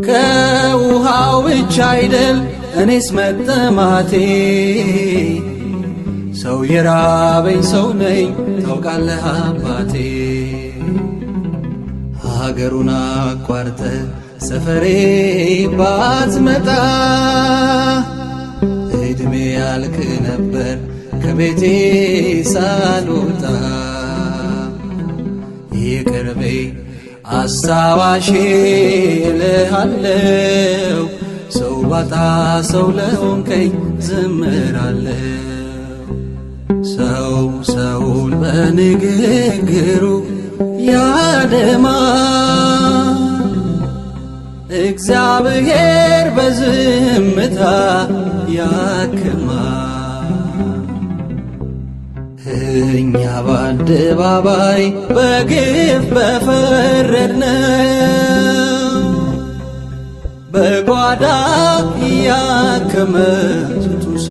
ከውሃው ብቻ አይደል እኔስ መጠማቴ ሰው የራበኝ ሰው ነኝ ታውቃለህ አባቴ። ሀገሩን አቋርጠ ሰፈሬ ባትመጣ እድሜ ያልቅ ነበር ከቤቴ ሳልወጣ። ይቅርቤ አስታዋሼ እልሃለው ሰው ባጣ ሰው ለሆንከኝ ዘምራለው። ሰው ሰውን በንግግሩ ያደማ እግዚአብሔር በዝምታ ያክማ። እኛ በአደባባይ በግፍ በፈረድነው በጓዳ ያከመ